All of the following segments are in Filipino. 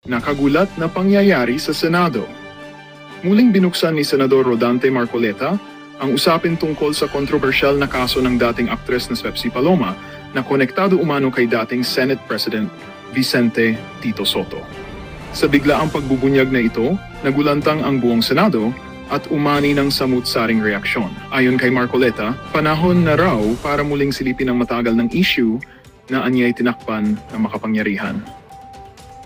Nakagulat na pangyayari sa Senado. Muling binuksan ni Senador Rodante Marcoleta ang usapin tungkol sa kontrobersyal na kaso ng dating aktres na Svepsi Paloma na konektado umano kay dating Senate President Vicente Tito Soto. Sa biglaang pagbubunyag na ito, nagulantang ang buong Senado at umani ng samut-saring reaksyon. Ayon kay Marcoleta, panahon na raw para muling silipin ang matagal ng issue na anyay tinakpan ng makapangyarihan.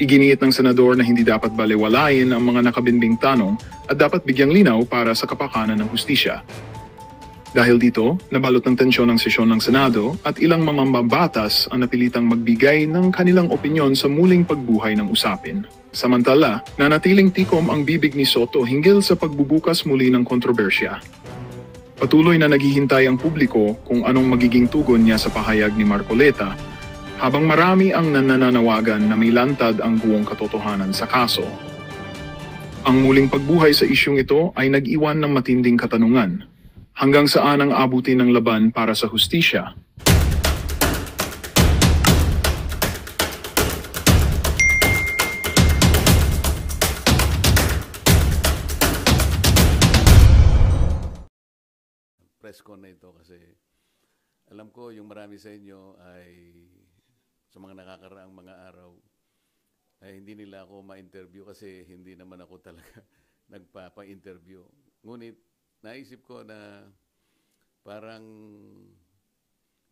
Iginiit ng senador na hindi dapat balewalain ang mga nakabinbing tanong at dapat bigyang linaw para sa kapakanan ng hustisya. Dahil dito, nabalot ng tensyon ang sesyon ng Senado at ilang mamambabatas ang napilitang magbigay ng kanilang opinyon sa muling pagbuhay ng usapin. Samantala, nanatiling tikom ang bibig ni Soto hinggil sa pagbubukas muli ng kontrobersya. Patuloy na naghihintay ang publiko kung anong magiging tugon niya sa pahayag ni Marcoleta, habang marami ang nananawagan na may lantad ang buong katotohanan sa kaso. Ang muling pagbuhay sa isyung ito ay nag-iwan ng matinding katanungan. Hanggang saan ang abutin ng laban para sa hustisya? Press con na ito kasi alam ko yung marami sa inyo ay sa mga nakakaraang mga araw ay hindi nila ako ma-interview kasi hindi naman ako talaga nagpapa-interview. Ngunit naisip ko na parang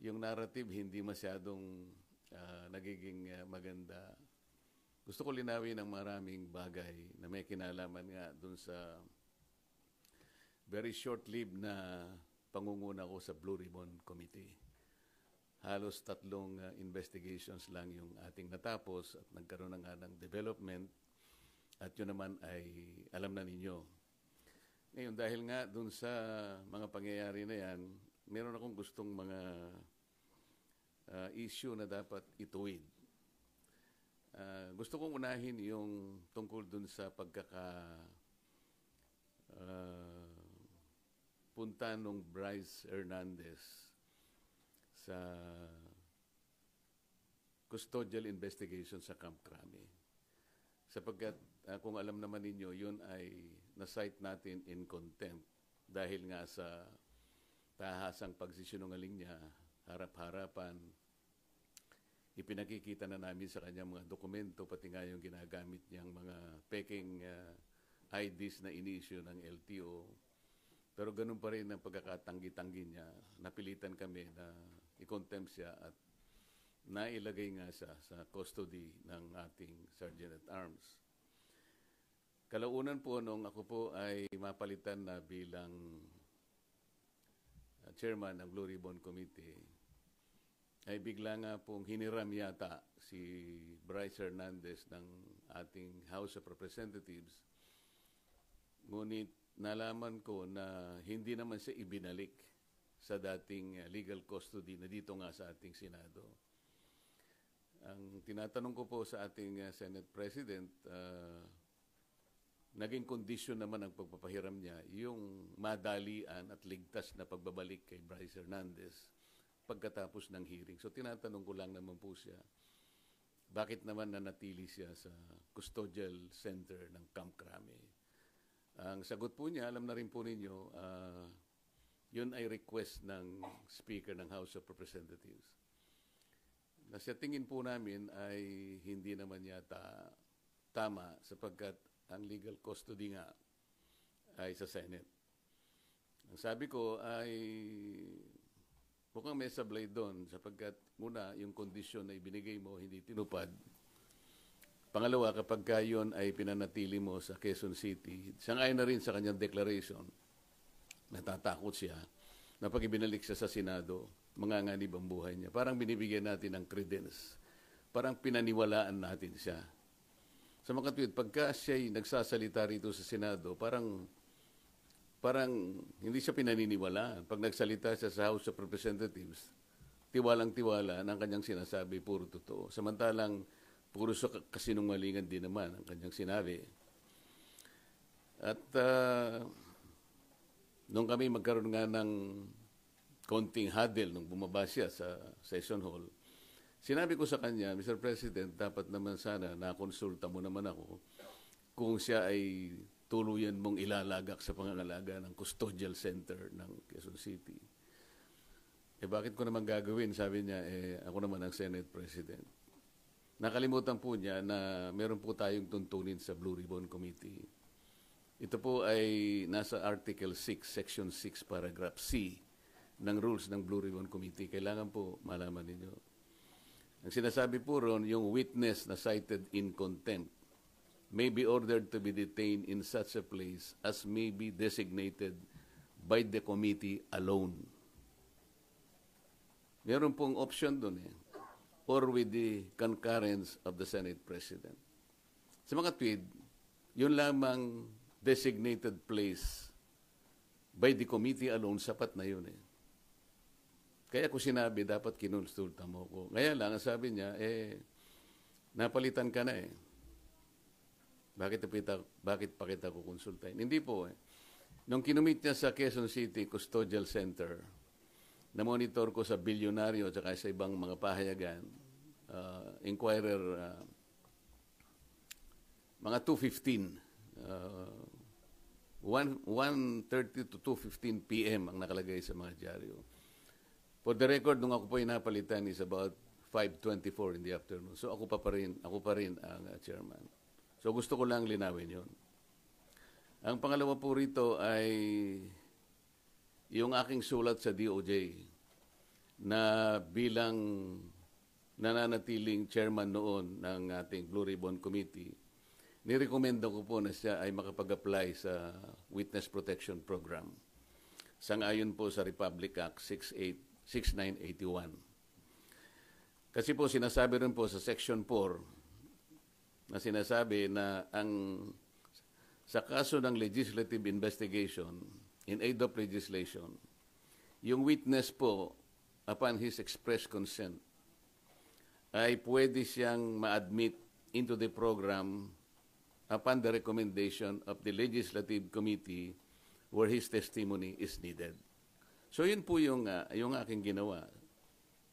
yung narrative hindi masyadong nagiging maganda. Gusto ko linawin ang maraming bagay na may kinalaman nga dun sa very short-lived na pangunguna ko sa Blue Ribbon Committee. Halos 3 investigations lang yung ating natapos at nagkaroon na nga ng development at yun naman ay alam na ninyo. Ngayon, dahil nga dun sa mga pangyayari na yan, meron akong gustong mga issue na dapat ituwid. Gusto kong unahin yung tungkol dun sa punta nung Bryce Hernandez sa custodial investigation sa Camp Crame. Sapagkat kung alam naman ninyo, yun ay na-cite natin in contempt dahil nga sa tahasang pagsisinungaling niya, harap-harapan, ipinakikita na namin sa kanya mga dokumento, pati nga yung ginagamit niyang mga peking IDs na in-issue ng LTO. Pero ganun pa rin ang pagkakatanggi-tanggi niya. Napilitan kami na i-contempt siya at nailagay nga siya sa custody ng ating Sergeant at Arms. Kalaunan po nung ako po ay mapalitan na bilang chairman ng Blue Ribbon Committee, ay bigla nga pong hiniram yata si Bryce Hernandez ng ating House of Representatives. Ngunit nalaman ko na hindi naman siya ibinalik sa dating legal custody na dito nga sa ating Senado. Ang tinatanong ko po sa ating Senate President, naging kondisyon naman ang pagpapahiram niya yung madalian at ligtas na pagbabalik kay Bryce Hernandez pagkatapos ng hearing. So tinatanong ko lang naman po siya, bakit naman nanatili siya sa custodial center ng Camp Crame? Ang sagot po niya, alam na rin po ninyo, yun ay request ng Speaker ng House of Representatives. Na sa tingin po namin ay hindi naman yata tama sapagkat ang legal custody nga ay sa Senate. Ang sabi ko ay mukhang may sablay doon sapagkat muna yung kondisyon na ibinigay mo hindi tinupad. Pangalawa, kapag yun ay pinanatili mo sa Quezon City, sangayon na rin sa kanyang declaration, natatakot siya na pag ibinalik siya sa Senado, manganganib ang buhay niya. Parang binibigyan natin ng credence. Parang pinaniwalaan natin siya. Sa mga katwid, pagka siya'y nagsasalita rito sa Senado, parang hindi siya pinaniniwalaan. Pag nagsalita siya sa House of Representatives, tiwalang-tiwala ng kanyang sinasabi, puro totoo. Samantalang, puro sa kasinungalingan din naman ang kanyang sinabi. At nung kami magkaroon nga ng konting huddle nung bumaba siya sa session hall, Sinabi ko sa kanya, Mr. President, dapat naman sana nakonsulta mo naman ako kung siya ay tuluyan mong ilalagak sa pangangalaga ng custodial center ng Quezon City. Bakit ko naman gagawin? Sabi niya, ako naman ang Senate President. Nakalimutan po niya na meron po tayong tuntunin sa Blue Ribbon Committee. Ito po ay nasa Article 6, Section 6, Paragraph C ng rules ng Blue Ribbon Committee. Kailangan po malaman ninyo. Ang sinasabi po ron, yung witness na cited in contempt may be ordered to be detained in such a place as may be designated by the committee alone. Meron pong option doon or with the concurrence of the Senate President. Sa mga tweet, yun lamang designated place by the committee alone, sapat na yun Kaya ko sinabi, dapat kinonsulta mo ko. Ngayon lang, ang sabi niya, napalitan ka na Bakit pa kita kukonsultahin? Hindi po Nung kinumit niya sa Quezon City Custodial Center, na-monitor ko sa bilyonaryo at saka sa ibang mga pahayagan, Inquirer, mga 2:15, 1:30 to 2:15 p.m. ang nakalagay sa mga dyaryo. For the record, nung ako po napalitan is about 5:24 in the afternoon. So ako pa rin ang chairman. So gusto ko lang linawin 'yon. Ang pangalawa po rito ay yung aking sulat sa DOJ na bilang nananatiling chairman noon ng ating Blue Ribbon Committee, nirekomenda ko po na siya ay makapag-apply sa Witness Protection Program. Sang-ayon po sa Republic Act 6981. Kasi po sinasabi rin po sa Section 4 na sinasabi na sa kaso ng legislative investigation in aid of legislation, yung witness po upon his express consent ay pwede siyang ma-admit into the program upon the recommendation of the Legislative Committee where his testimony is needed. So yun po yung aking ginawa.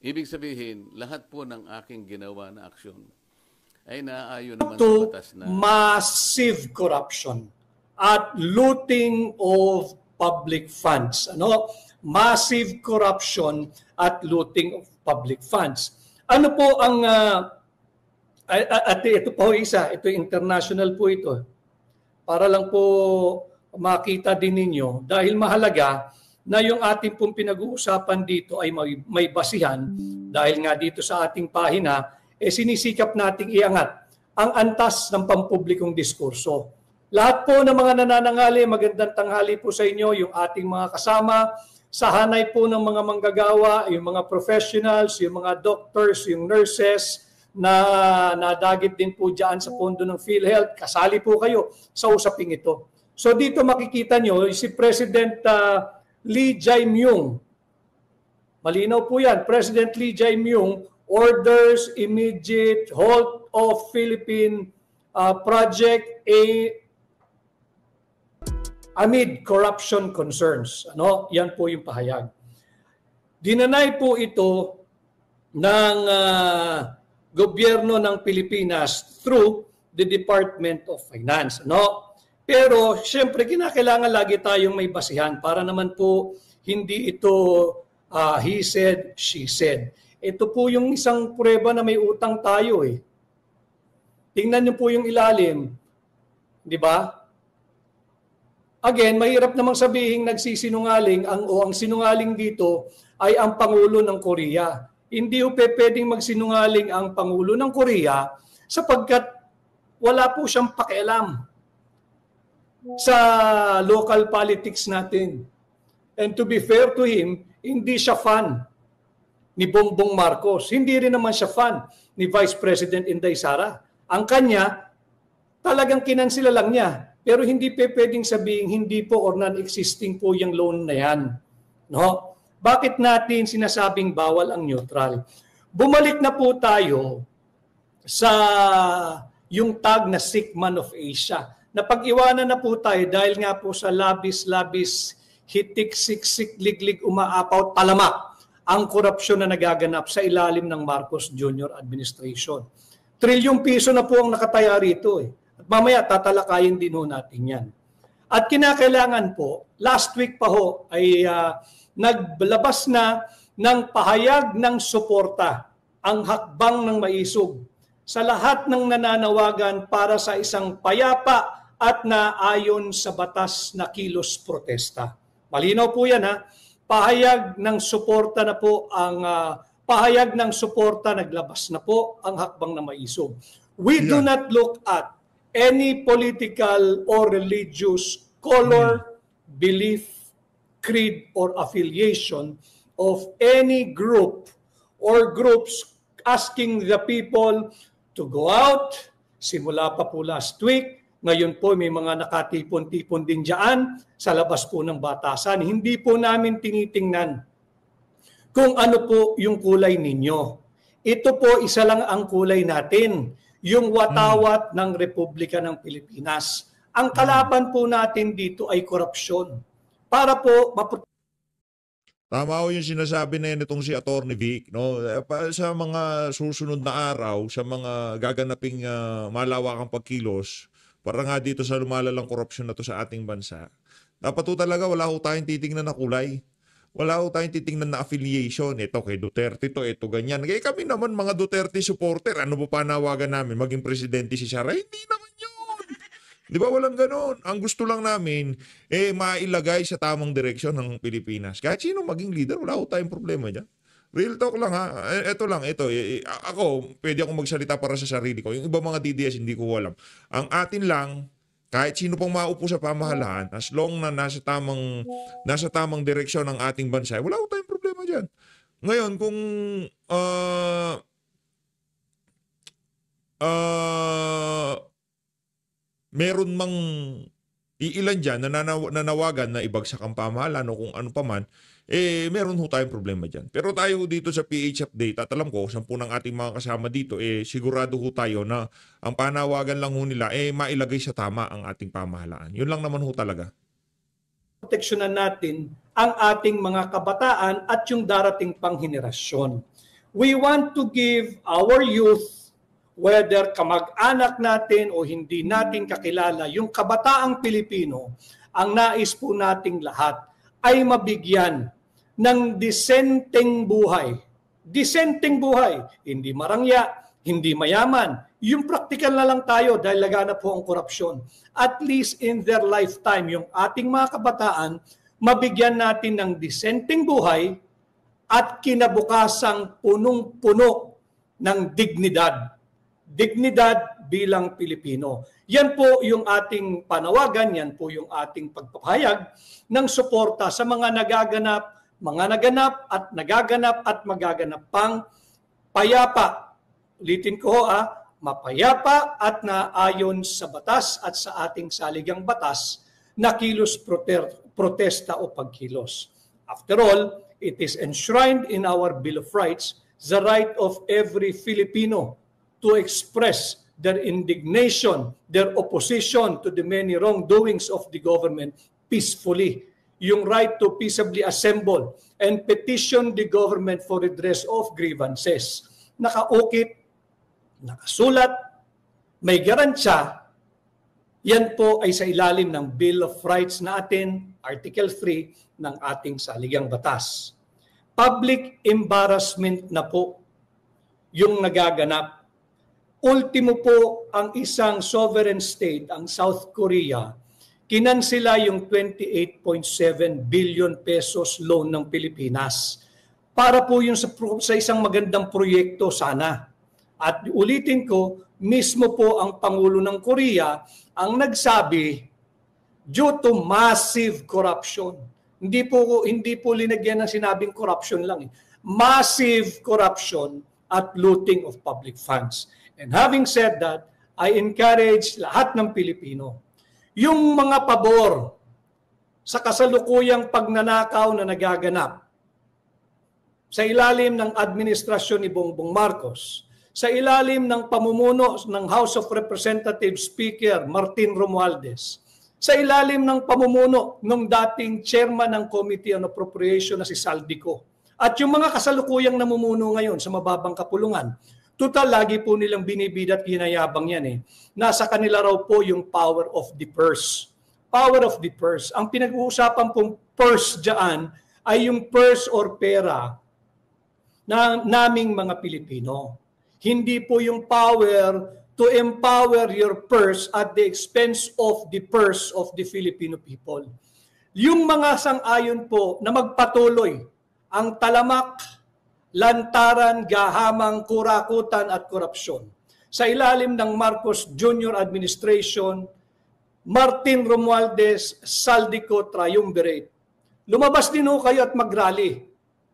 Ibig sabihin, lahat po ng aking ginawa na aksyon ay naaayon naman sa batas na massive corruption at looting of public funds. Massive corruption at looting of public funds. Ano po ang at ito po ito international po ito. Para lang po makita din ninyo dahil mahalaga na yung ating pong pinag-uusapan dito ay may basihan dahil nga dito sa ating pahina sinisikap nating iangat ang antas ng pampublikong diskurso. Lahat po ng mga nananangali, magandang tanghali po sa inyo, yung ating mga kasama, sa hanay po ng mga manggagawa, yung mga professionals, yung mga doctors, yung nurses, na nadagit din po dyan sa pondo ng PhilHealth. Kasali po kayo sa usaping ito. So dito makikita nyo, si President Lee Jae-myung. Malinaw po yan. President Lee Jae-myung orders immediate halt of Philippine project amid corruption concerns. Yan po yung pahayag. Dinanay po ito ng gobyerno ng Pilipinas through the Department of Finance. Pero siyempre kinakailangan lagi tayong may basihan para naman po hindi ito he said, she said. Ito po yung isang prueba na may utang tayo Tingnan niyo po yung ilalim. Di ba? Again, mahirap namang sabihin nagsisinungaling ang sinungaling dito ay ang Pangulo ng Korea. Hindi po pwedeng magsinungaling ang Pangulo ng Korea sapagkat wala po siyang pakialam sa local politics natin. And to be fair to him, hindi siya fan ni Bongbong Marcos. Hindi rin naman siya fan ni Vice President Inday Sara. Ang kanya, talagang kinansila lang niya. Pero hindi pwedeng sabihin hindi po or non-existing po yung loan na yan. Bakit natin sinasabing bawal ang neutral? Bumalik na po tayo sa yung tag na sick man of Asia. Napag-iwanan na po tayo dahil nga po sa labis-labis, hitik, siksik, liglig, umaapaw, talamak ang korupsyon na nagaganap sa ilalim ng Marcos Jr. administration. Trilyong piso na po ang nakataya rito eh. At mamaya tatalakayin din ho natin yan. At kinakailangan po, last week pa ho ay naglabas na ng pahayag ng suporta ang hakbang ng maisog sa lahat ng nananawagan para sa isang payapa at naayon sa batas na kilos protesta. Malinaw po yan ha. Pahayag ng suporta na po ang pahayag ng suporta, naglabas na po ang hakbang na maisog. We do not look at any political or religious color, belief, creed, or affiliation of any group or groups asking the people to go out. Simula pa po last week, ngayon po may mga nakatipon-tipon din dyan sa labas po ng batasan. Hindi po namin tinitingnan kung ano po yung kulay ninyo. Ito po isa lang ang kulay natin, yung watawat ng Republika ng Pilipinas. Ang kalaban po natin dito ay korupsyon. Para po Tama ko yung sinasabi na yun itong si Atty. Vic, no? Sa mga susunod na araw, sa mga gaganaping malawakang pagkilos, para nga dito sa lumalalang korupsyon na to sa ating bansa, dapat po talaga wala ko tayong titingnan na kulay. Wala ko tayong titingnan na affiliation. Ito kay Duterte to, ito ganyan. Kaya kami naman mga Duterte supporter, ano po panawagan namin? Maging presidente si Sara? Hindi naman yun. Di ba walang ganon? Ang gusto lang namin, mailagay sa tamang direksyon ng Pilipinas. Kahit sino maging leader, wala ko tayong problema dyan. Real talk lang ha. Ito lang, ito. Ako, pwede akong magsalita para sa sarili ko. Yung iba mga DDS, hindi ko alam. Ang atin lang, kahit sino pang maupo sa pamahalaan, as long na nasa tamang direksyon ng ating bansa, wala ko tayong problema dyan. Ngayon, kung meron mang iilan dyan na nanawagan na ibagsak ang pamahalaan o kung ano pa man, meron ho tayong problema dyan. Pero tayo dito sa PH Update, at alam ko, 10 ng ating mga kasama dito, sigurado ho tayo na ang panawagan lang ho nila, mailagay sa tama ang ating pamahalaan. Yun lang naman ho talaga. Proteksyonan natin ang ating mga kabataan at yung darating pang henerasyon. We want to give our youth, whether kamag-anak natin o hindi natin kakilala, yung kabataang Pilipino, ang nais po nating lahat ay mabigyan ng disenteng buhay. Disenteng buhay. Hindi marangya, hindi mayaman. Yung practical na lang tayo dahil laganap po ang korupsyon. At least in their lifetime, yung ating mga kabataan, mabigyan natin ng disenteng buhay at kinabukasang punong-puno ng dignidad. Dignidad bilang Pilipino. Yan po yung ating panawagan, yan po yung ating pagpapahayag ng suporta sa mga naganap at magaganap pang payapa. Ulitin ko mapayapa at naayon sa batas at sa ating saligang batas na kilos protesta o pagkilos. After all, it is enshrined in our Bill of Rights, the right of every Filipino to express their indignation, their opposition to the many wrongdoings of the government peacefully. Yung right to peaceably assemble and petition the government for redress of grievances. Nakaukit, nakasulat, may garansya, yan po ay sa ilalim ng Bill of Rights natin, Article 3 ng ating saligang batas. Public embarrassment na po yung nagaganap. Ultimo po ang isang sovereign state, ang South Korea, kinansela yung 28.7 billion pesos loan ng Pilipinas. Para po yung sa isang magandang proyekto sana. At ulitin ko, mismo po ang Pangulo ng Korea ang nagsabi due to massive corruption. Hindi po linagyan ng sinabing corruption lang. Massive corruption at looting of public funds. And having said that, I encourage lahat ng Pilipino, yung mga pabor sa kasalukuyang pagnanakaw na nagaganap sa ilalim ng administrasyon ni Bongbong Marcos, sa ilalim ng pamumuno ng House of Representatives Speaker Martin Romualdez, sa ilalim ng pamumuno ng dating chairman ng Committee on Appropriation na si Saldico, At yung mga kasalukuyang namumuno ngayon sa mababang kapulungan, total lagi po nilang binibida at ginayabang yan eh. Nasa kanila raw po yung power of the purse. Power of the purse. Ang pinag-uusapan pong purse dyan ay yung purse or pera na naming mga Pilipino. Hindi po yung power to empower your purse at the expense of the purse of the Filipino people. Yung mga sang-ayon po na magpatuloy ang talamak, lantaran, gahamang, kurakutan at korupsyon sa ilalim ng Marcos Jr. Administration, Martin Romualdez, Saldico Triumvirate. Lumabas din ho kayo at mag-rally.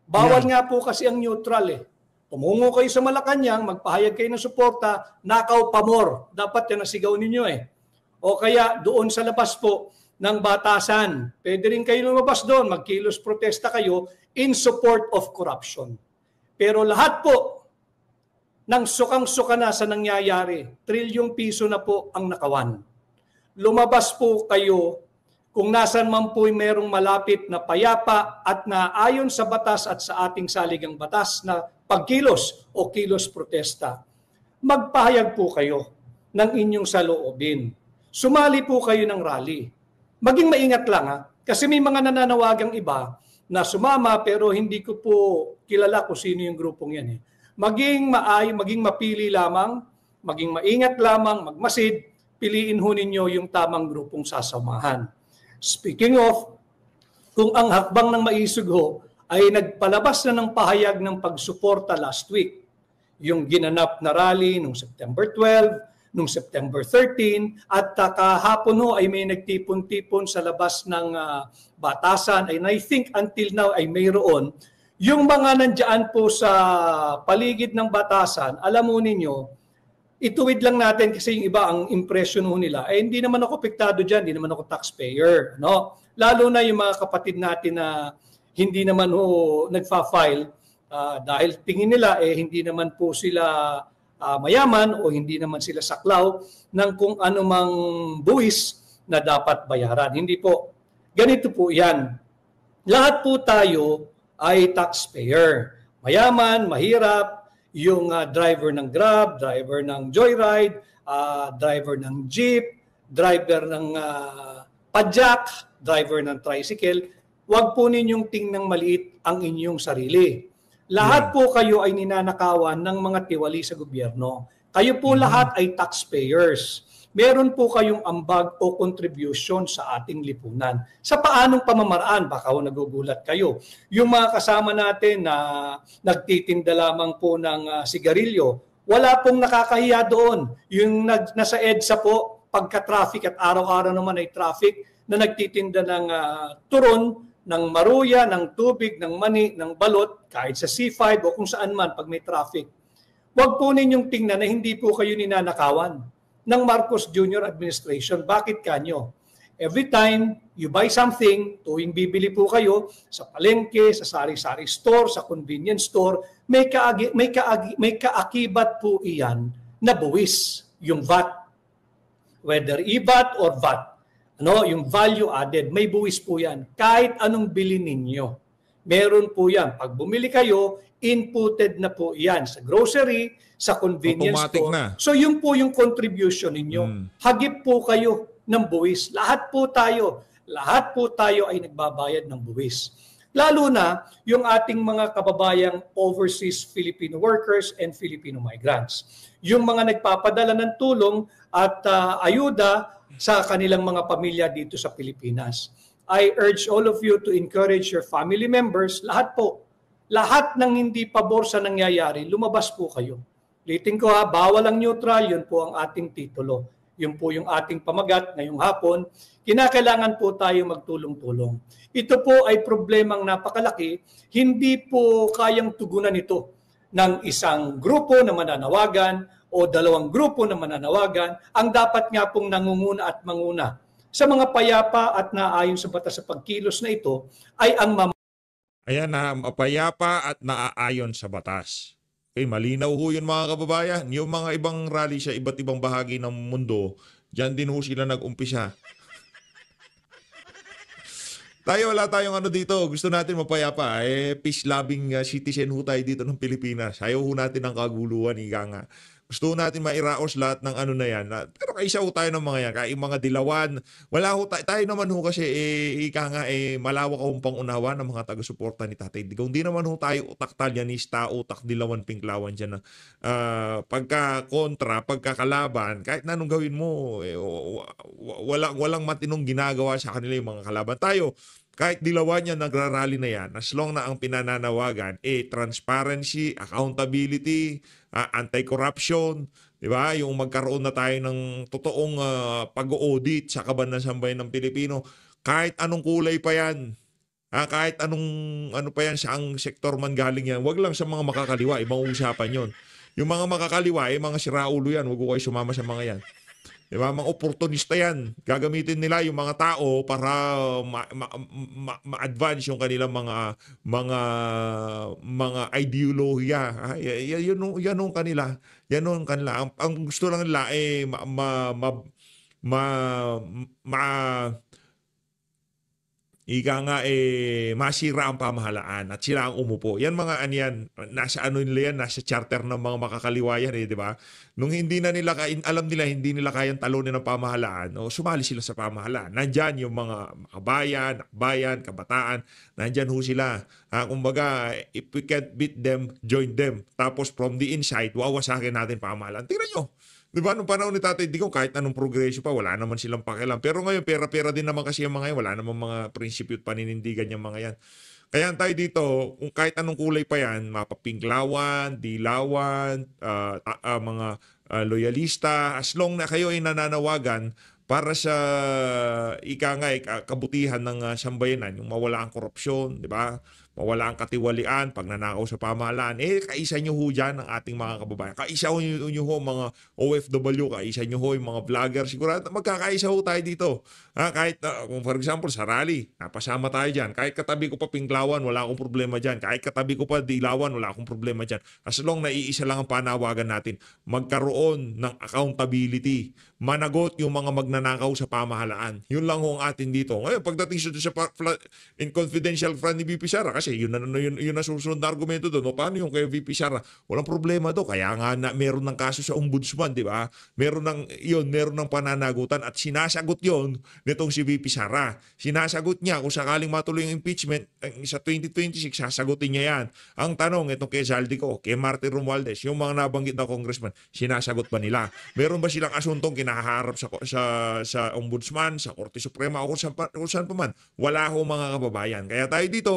Bawal nga po kasi ang neutral eh. Tumungo kayo sa Malacanang, magpahayag kayo ng suporta, nakaw pamor. Dapat yan nasigaw ninyo eh. O kaya doon sa labas po ng batasan, pwede rin kayo lumabas doon, magkilos protesta kayo in support of corruption. Pero lahat po ng sukang-suka na sa nangyayari, trilyong piso na po ang nakawan. Lumabas po kayo kung nasan man po merong malapit na payapa at naayon sa batas at sa ating saligang batas na pagkilos o kilos protesta. Magpahayag po kayo ng inyong saloobin. Sumali po kayo ng rally. Maging maingat lang ha, kasi may mga nananawagang iba na sumama pero hindi ko po kilala kung sino yung grupong yan eh. Maging mapili lamang, maging maingat lamang, magmasid, piliin ho ninyo yung tamang grupong sasamahan. Speaking of, kung ang hakbang ng maisog ho ay nagpalabas na ng pahayag ng pagsuporta last week, yung ginanap na rally noong September 12, noong September 13, at kahapon ho ay may nagtipon-tipon sa labas ng batasan, and I think until now ay mayroon. Yung mga nandiyan po sa paligid ng batasan, alam mo ninyo, ituwid lang natin kasi yung iba ang impression ho nila, eh hindi naman ako apektado dyan, hindi naman ako taxpayer. No? Lalo na yung mga kapatid natin na hindi naman ho nagfa-file dahil tingin nila eh hindi naman po sila mayaman o hindi naman sila saklaw ng kung anumang buwis na dapat bayaran. Hindi po. Ganito po yan. Lahat po tayo ay taxpayer. Mayaman, mahirap, yung driver ng Grab, driver ng Joyride, driver ng Jeep, driver ng Padjak, driver ng tricycle. Huwag po ninyong tingnang maliit ang inyong sarili. Lahat po kayo ay ninanakawan ng mga tiwali sa gobyerno. Kayo po lahat ay taxpayers. Meron po kayong ambag o contribution sa ating lipunan. Sa paanong pamamaraan, baka nagugulat kayo. Yung mga kasama natin na nagtitinda lamang po ng sigarilyo, wala pong nakakahiya doon. Yung nasa EDSA po, pagka-traffic at araw-araw naman ay traffic, na nagtitinda ng turon, ng maruya, ng tubig, ng mani, ng balot, kahit sa C5 o kung saan man pag may traffic. Huwag po ninyong tingnan na hindi po kayo ninanakawan ng Marcos Jr. Administration. Bakit kanyo? Every time you buy something, tuwing bibili po kayo sa palengke, sa sari-sari store, sa convenience store, may kaakibat po iyan na buwis, yung VAT. Whether e-VAT or VAT. Yung value added, may buwis po yan. Kahit anong bilhin ninyo, meron po yan. Pag bumili kayo, inputted na po yan sa grocery, sa convenience automatic store. Na. So yun po yung contribution ninyo. Hagip po kayo ng buwis. Lahat po tayo ay nagbabayad ng buwis. Lalo na yung ating mga kababayang overseas Filipino workers and Filipino migrants. Yung mga nagpapadala ng tulong at ayuda sa kanilang mga pamilya dito sa Pilipinas. I urge all of you to encourage your family members, lahat ng hindi pabor sa nangyayari, lumabas po kayo. Ulitin ko bawal ang neutral, yun po ang ating titulo. Yun po yung ating pamagat ngayong hapon. Kinakailangan po tayo magtulong-tulong. Ito po ay problemang napakalaki, hindi po kayang tugunan ito ng isang grupo na mananawagan o dalawang grupo na mananawagan. Ang dapat nga pong nangunguna at manguna sa mga payapa at naayon sa batas sa pagkilos na ito ay ang Ayan na, mapayapa at naaayon sa batas. Okay, malinaw ho yun mga kababayan. Yung mga ibang rally sa iba't ibang bahagi ng mundo, dyan din ho sila nag-umpisa. Tayo wala tayong ano dito. Gusto natin mapayapa. Peace-loving citizen ho tayo dito ng Pilipinas. Ayaw ho natin ng kaguluhan, ika nga. Gusto natin mairaos lahat ng ano na yan. Pero kaisa ho tayo ng mga yan. Kaya yung mga dilawan, wala ho tayo naman ho kasi ika nga malawak akong pangunawa ng mga taga-suporta ni Tatay Digong. Hindi naman ho tayo utak talyanista, utak dilawan, pinklawan dyan na pagka kontra, pagka kalaban, kahit na anong gawin mo, walang matinong ginagawa sa kanila yung mga kalaban. Tayo, kahit dilawan yan, nagrarally na yan, as long na ang pinananawagan, transparency, accountability, anti-corruption, di ba? Yung magkaroon na tayo ng totoong pag-audit sa kaban ng sambayan ng Pilipino, kahit anong kulay pa yan, kahit anong ano pa yan, saang sektor man galing yan, wag lang sa mga makakaliwa, ibang usapan yon. Yung mga makakaliwa, mga siraulo yan, wag ko kayo sumama sa mga yan. Diba? Mga oportunista yan. Gagamitin nila yung mga tao para ma-advance yung kanilang mga ideolohiya. Yan ang kanila. Yan ang kanila. Ang gusto lang nila ika nga masira ang pamahalaan at sila ang umupo. Yan mga anyan, nasa ano nila yan, nasa charter ng mga makakaliwa yan di ba? Nung hindi na nila alam nila hindi nila kayang talunin ng pamahalaan, sumali sila sa pamahalaan. Nandyan yung mga bayan, kabataan, nandyan ho sila. Kumbaga, if we can't beat them, join them. Tapos from the inside, wawasakin natin pamahalaan. Tingnan nyo. Di ba, nung panahon ni Tatay Digong, kahit anong progresyo pa, wala naman silang pakialam. Pero ngayon, pera-pera din naman kasi yung mga yan. Wala naman mga prinsipyo at paninindigan yung mga yan. Kaya tayo dito, kung kahit anong kulay pa yan, mapapinglawan, dilawan, mga loyalista, as long na kayo ay nananawagan para sa kabutihan ng sambayanan, yung mawala ang korupsyon, di ba? Mawala ang katiwalian, pagnanakaw sa pamahalaan, kaisa nyo ho dyan ang ating mga kababayan. Kaisa nyo ho mga OFW, kaisa nyo ho yung mga vlogger. Sigurado magkakaisa ho tayo dito. Kahit, kung for example, sa rally, napasama tayo dyan. Kahit katabi ko pa pinglawan, wala akong problema dyan. Kahit katabi ko pa dilawan, wala akong problema dyan. As long na iisa lang ang panawagan natin, magkaroon ng accountability. Managot yung mga magnanakaw sa pamahalaan. Yun lang ho ang atin dito. Ngayon, pagdating sa in confidential front ni VP Sara, kasi yun na susunod na argumento doon. Paano yung kay VP Sara? Walang problema doon. Kaya nga meron ng kaso sa ombudsman, di ba? Meron ng pananagutan at sinasagot yon nitong si VP Sara. Sinasagot niya kung sakaling matuloy yung impeachment sa 2026, sasagutin niya yan. Ang tanong, itong kay Zaldico, kay Martin Romualdez, yung mga nabanggit na congressman, sinasagot ba nila? Meron ba silang asuntong kinaharap sa ombudsman, sa Korte Suprema o kung saan pa man? Wala ho mga kababayan. Kaya tayo dito,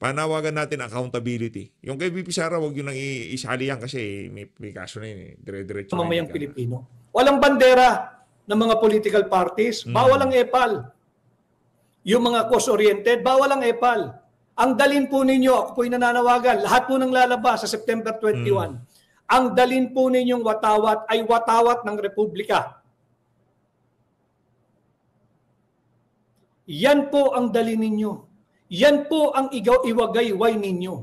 panawagan natin accountability. Yung kay VP Sara, huwag yun nang isali yan kasi may kaso na yun. Dire-diretso na mamayang Pilipino. Walang bandera ng mga political parties. Bawal ang EPAL. Yung mga cause-oriented, bawal ang EPAL. Ang dalin po ninyo, ako po'y nananawagan, lahat po nang lalabas sa September 21. Ang dalin po ninyong watawat ay watawat ng Republika. Yan po ang dalin ninyo. Yan po ang iwagayway ninyo.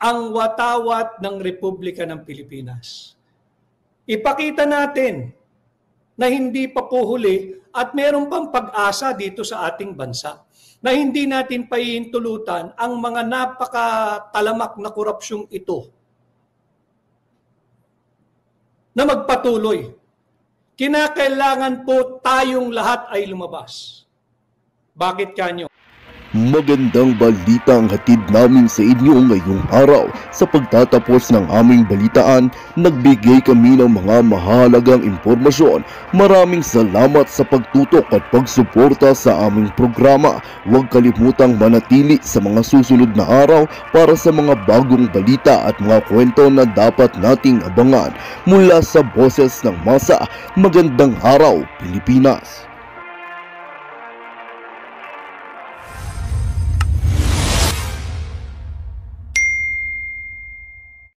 Ang watawat ng Republika ng Pilipinas. Ipakita natin na hindi pa po huli at meron pang pag-asa dito sa ating bansa na hindi natin pahihintulutan ang mga napakatalamak na korupsyong ito na magpatuloy. Kinakailangan po tayong lahat ay lumabas. Bakit kanyo? Magandang balita ang hatid namin sa inyo ngayong araw. Sa pagtatapos ng aming balitaan, nagbigay kami ng mga mahalagang impormasyon. Maraming salamat sa pagtutok at pagsuporta sa aming programa. Huwag kalimutang manatili sa mga susunod na araw para sa mga bagong balita at mga kwento na dapat nating abangan. Mula sa Boses ng Masa, magandang araw, Pilipinas!